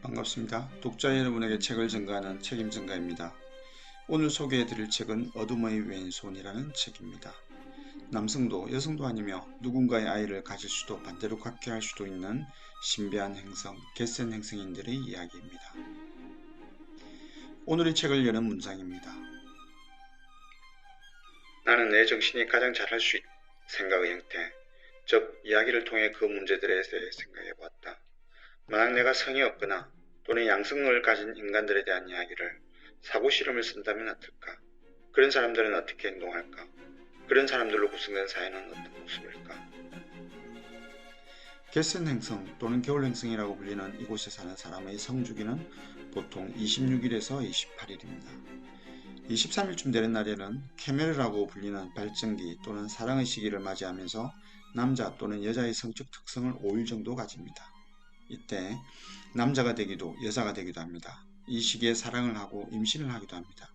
반갑습니다. 독자 여러분에게 책을 증가하는 책임증가입니다. 오늘 소개해드릴 책은 어둠의 왼손이라는 책입니다. 남성도 여성도 아니며 누군가의 아이를 가질 수도 반대로 갖게 할 수도 있는 신비한 행성, 겟센 행성인들의 이야기입니다. 오늘 이 책을 여는 문장입니다. 나는 내 정신이 가장 잘할 수 있는 생각의 형태, 즉 이야기를 통해 그 문제들에 대해 생각해보았다. 만약 내가 성이 없거나 또는 양성을 가진 인간들에 대한 이야기를 사고 실험을 쓴다면 어떨까? 그런 사람들은 어떻게 행동할까? 그런 사람들로 구성된 사회는 어떤 모습일까? 겟센 행성 또는 겨울 행성이라고 불리는 이곳에 사는 사람의 성주기는 보통 26일에서 28일입니다. 23일쯤 되는 날에는 캐메르라고 불리는 발정기 또는 사랑의 시기를 맞이하면서 남자 또는 여자의 성적 특성을 5일 정도 가집니다. 이때 남자가 되기도 여자가 되기도 합니다. 이 시기에 사랑을 하고 임신을 하기도 합니다.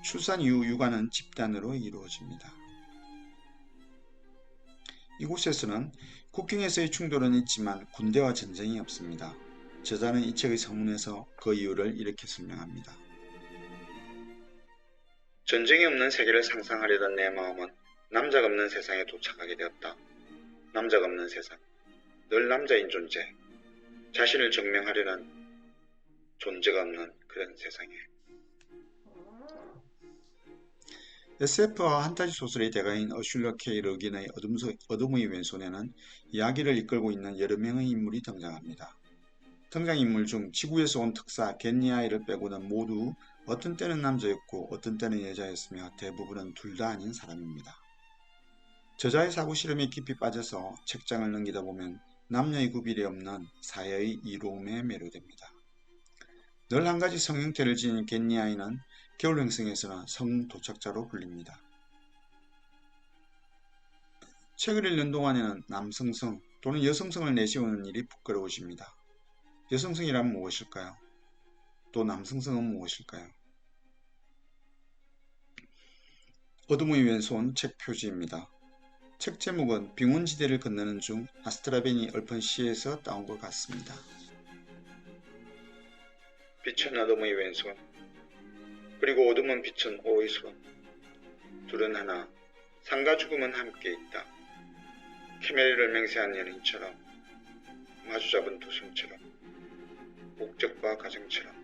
출산 이후 육아는 집단으로 이루어집니다. 이곳에서는 국경에서의 충돌은 있지만 군대와 전쟁이 없습니다. 저자는 이 책의 서문에서 그 이유를 이렇게 설명합니다. 전쟁이 없는 세계를 상상하려던 내 마음은 남자가 없는 세상에 도착하게 되었다. 남자가 없는 세상, 늘 남자인 존재, 자신을 증명하려는 존재가 없는 그런 세상에. SF와 판타지 소설의 대가인 어슐러 K. 러긴의 어둠의 왼손에는 이야기를 이끌고 있는 여러 명의 인물이 등장합니다. 등장인물 중 지구에서 온 특사 겟니아이를 빼고는 모두 어떤 때는 남자였고 어떤 때는 여자였으며 대부분은 둘 다 아닌 사람입니다. 저자의 사고 실험에 깊이 빠져서 책장을 넘기다 보면 남녀의 구별이 없는 사회의 이로움에 매료됩니다. 늘 한 가지 성 형태를 지닌 겟니아이는 겨울 행성에서는 성 도착자로 불립니다. 책을 읽는 동안에는 남성성 또는 여성성을 내세우는 일이 부끄러우십니다. 여성성이란 무엇일까요? 또 남성성은 무엇일까요? 어둠의 왼손 책 표지입니다. 책 제목은 빙원지대를 건너는 중 아스트라벤이 읊은 시에서 따온 것 같습니다. 빛은 어둠의 왼손, 그리고 어둠은 빛은 오의 손. 둘은 하나, 삶과 죽음은 함께 있다. 캐멜리를 맹세한 연인처럼, 마주잡은 두 손처럼, 목적과 가정처럼.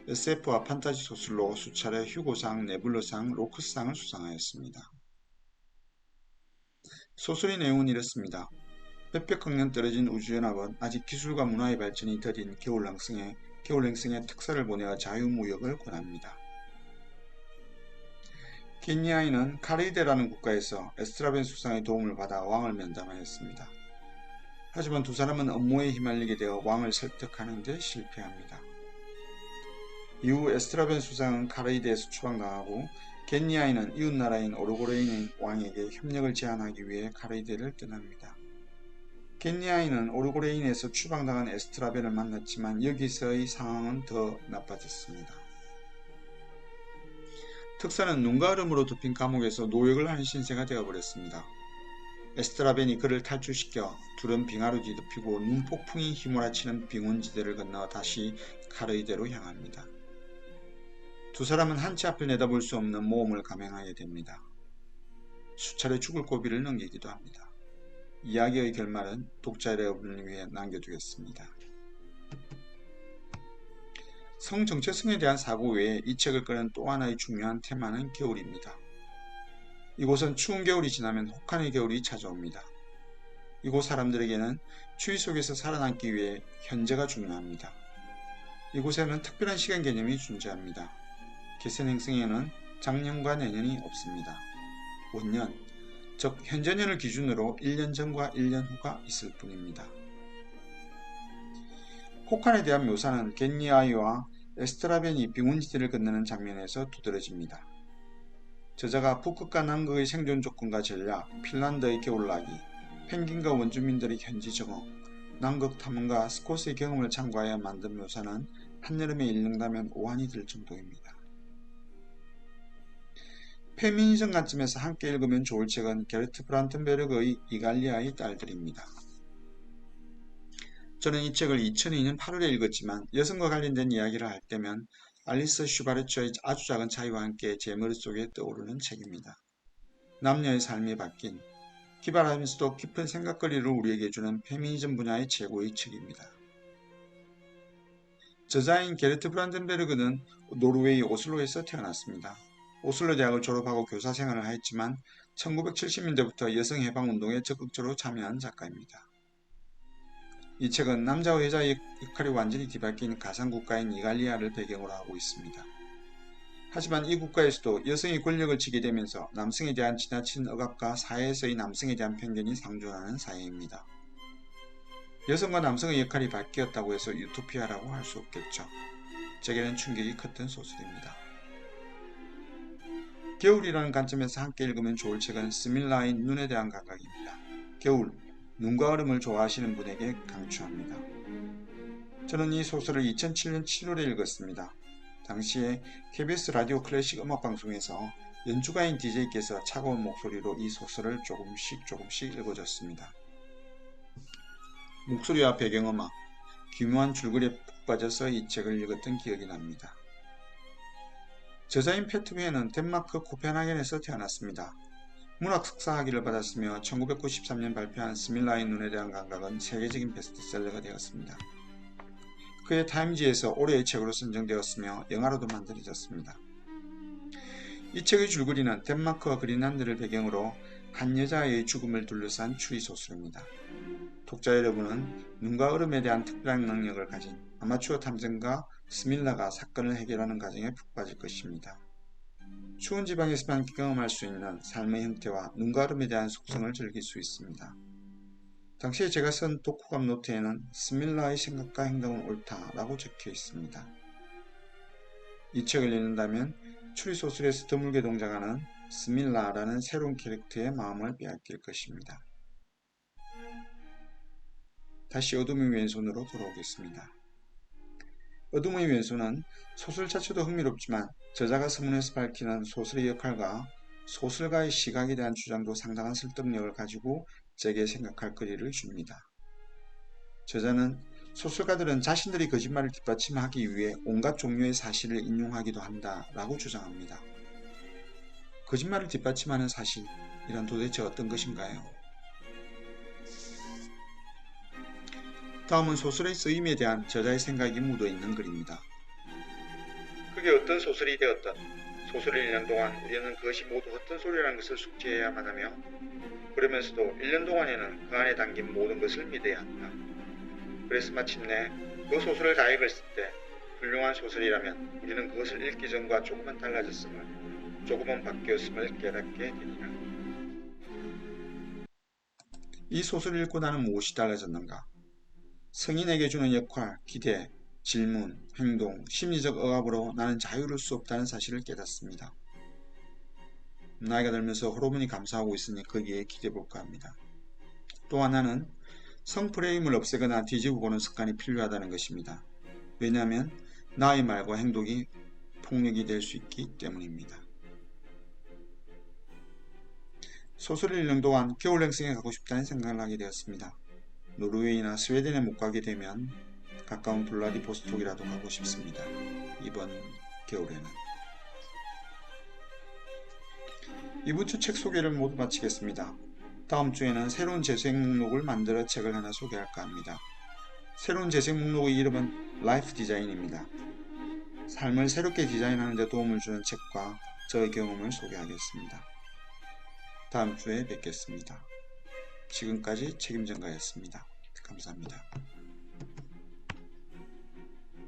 SF와 판타지 소설로 수차례 휴고상, 네뷸러상, 로크스상을 수상하였습니다. 소설의 내용은 이렇습니다. 몇백 학년 떨어진 우주연합은 아직 기술과 문화의 발전이 더딘 겨울 행성에 특사를 보내어 자유무역을 권합니다. 겟니아이는 카레이데라는 국가에서 에스트라벤 수상의 도움을 받아 왕을 면담하였습니다. 하지만 두 사람은 업무에 휘말리게 되어 왕을 설득하는 데 실패합니다. 이후 에스트라벤 수상은 카레이데에서 추방당하고 겟니아이는 이웃나라인 오르고레인 왕에게 협력을 제안하기 위해 카레이데를 떠납니다. 겟니아이는 오르고레인에서 추방당한 에스트라벤을 만났지만 여기서의 상황은 더 나빠졌습니다. 특사는 눈과 얼음으로 덮인 감옥에서 노역을 하는 신세가 되어버렸습니다. 에스트라벤이 그를 탈출시켜 둘은 빙하로 뒤덮이고 눈폭풍이 휘몰아치는 빙원지대를 건너 다시 카레이데로 향합니다. 두 사람은 한치 앞을 내다볼 수 없는 모험을 감행하게 됩니다. 수차례 죽을 고비를 넘기기도 합니다. 이야기의 결말은 독자 여러분을 위해 남겨두겠습니다. 성 정체성에 대한 사고 외에 이 책을 끄는 또 하나의 중요한 테마는 겨울입니다. 이곳은 추운 겨울이 지나면 혹한의 겨울이 찾아옵니다. 이곳 사람들에게는 추위 속에서 살아남기 위해 현재가 중요합니다. 이곳에는 특별한 시간 개념이 존재합니다. 겟센 행성에는 작년과 내년이 없습니다. 원년, 즉 현재년을 기준으로 1년 전과 1년 후가 있을 뿐입니다. 혹한에 대한 묘사는 겟니아이와 에스트라벤이 빙원지대를 건너는 장면에서 두드러집니다. 저자가 북극과 남극의 생존 조건과 전략, 핀란드의 겨울나기, 펭귄과 원주민들의 현지 적응, 남극 탐험가 스콧의 경험을 참고하여 만든 묘사는 한여름에 읽는다면 오한이 들 정도입니다. 페미니즘 관점에서 함께 읽으면 좋을 책은 게르트 브란튼베르그의 이갈리아의 딸들입니다. 저는 이 책을 2002년 8월에 읽었지만 여성과 관련된 이야기를 할 때면 알리스 슈바르츠의 아주 작은 차이와 함께 제 머릿속에 떠오르는 책입니다. 남녀의 삶이 바뀐, 기발하면서도 깊은 생각거리를 우리에게 주는 페미니즘 분야의 최고의 책입니다. 저자인 게르트 브란덴베르그는 노르웨이 오슬로에서 태어났습니다. 오슬로 대학을 졸업하고 교사 생활을 하였지만 1970년대부터 여성해방운동에 적극적으로 참여한 작가입니다. 이 책은 남자와 여자의 역할이 완전히 뒤바뀐 가상국가인 이갈리아를 배경으로 하고 있습니다. 하지만 이 국가에서도 여성이 권력을 쥐게 되면서 남성에 대한 지나친 억압과 사회에서의 남성에 대한 편견이 상존하는 사회입니다. 여성과 남성의 역할이 바뀌었다고 해서 유토피아라고 할 수 없겠죠. 제게는 충격이 컸던 소설입니다. 겨울이라는 관점에서 함께 읽으면 좋을 책은 스밀라의 눈에 대한 감각입니다. 겨울, 눈과 얼음을 좋아하시는 분에게 강추합니다. 저는 이 소설을 2007년 7월에 읽었습니다. 당시에 KBS 라디오 클래식 음악방송에서 연주가인 DJ께서 차가운 목소리로 이 소설을 조금씩 읽어줬습니다. 목소리와 배경음악, 기묘한 줄거리에 푹 빠져서 이 책을 읽었던 기억이 납니다. 저자인 페트베는 덴마크 코펜하겐에서 태어났습니다. 문학 석사 학위를 받았으며 1993년 발표한 스밀라의 눈에 대한 감각은 세계적인 베스트셀러가 되었습니다. 그의 타임지에서 올해의 책으로 선정되었으며 영화로도 만들어졌습니다. 이 책의 줄거리는 덴마크와 그린란드를 배경으로 한 여자의 죽음을 둘러싼 추리소설입니다. 독자 여러분은 눈과 얼음에 대한 특별한 능력을 가진 아마추어 탐정가 스밀라가 사건을 해결하는 과정에 푹 빠질 것입니다. 추운 지방에서만 경험할 수 있는 삶의 형태와 눈과 얼음에 대한 속성을 즐길 수 있습니다. 당시에 제가 쓴 독후감 노트에는 스밀라의 생각과 행동은 옳다라고 적혀 있습니다. 이 책을 읽는다면 추리소설에서 드물게 동작하는 스밀라라는 새로운 캐릭터의 마음을 빼앗길 것입니다. 다시 어둠의 왼손으로 돌아오겠습니다. 어둠의 왼손은 소설 자체도 흥미롭지만 저자가 서문에서 밝히는 소설의 역할과 소설가의 시각에 대한 주장도 상당한 설득력을 가지고 제게 생각할 거리를 줍니다. 저자는 소설가들은 자신들이 거짓말을 뒷받침하기 위해 온갖 종류의 사실을 인용하기도 한다라고 주장합니다. 거짓말을 뒷받침하는 사실이란 도대체 어떤 것인가요? 다음은 소설의 쓰임에 대한 저자의 생각이 묻어있는 글입니다. 그게 어떤 소설이 되었든 소설을 읽는 동안 우리는 그것이 모두 헛된소리라는 것을 숙지해야만 하며 그러면서도 읽는 동안에는 그 안에 담긴 모든 것을 믿어야 한다. 그래서 마침내 그 소설을 다 읽었을 때 훌륭한 소설이라면 우리는 그것을 읽기 전과 조금은 달라졌음을, 조금은 바뀌었음을 깨닫게 되리라. 이 소설을 읽고 나는 무엇이 달라졌는가? 성인에게 주는 역할, 기대, 질문, 행동, 심리적 억압으로 나는 자유로울 수 없다는 사실을 깨닫습니다. 나이가 들면서 호르몬이 감소하고 있으니 거기에 기대볼까 합니다. 또 하나는 성프레임을 없애거나 뒤집어 보는 습관이 필요하다는 것입니다. 왜냐하면 나의 말과 행동이 폭력이 될 수 있기 때문입니다. 소설을 읽는 동안 겨울행성에 가고 싶다는 생각을 하게 되었습니다. 노르웨이나 스웨덴에 못 가게 되면 가까운 블라디보스톡이라도 가고 싶습니다. 이번 겨울에는. 이번 주 책 소개를 모두 마치겠습니다. 다음 주에는 새로운 재생 목록을 만들어 책을 하나 소개할까 합니다. 새로운 재생 목록의 이름은 라이프 디자인입니다. 삶을 새롭게 디자인하는 데 도움을 주는 책과 저의 경험을 소개하겠습니다. 다음 주에 뵙겠습니다. 지금까지 책임전가였습니다. 감사합니다.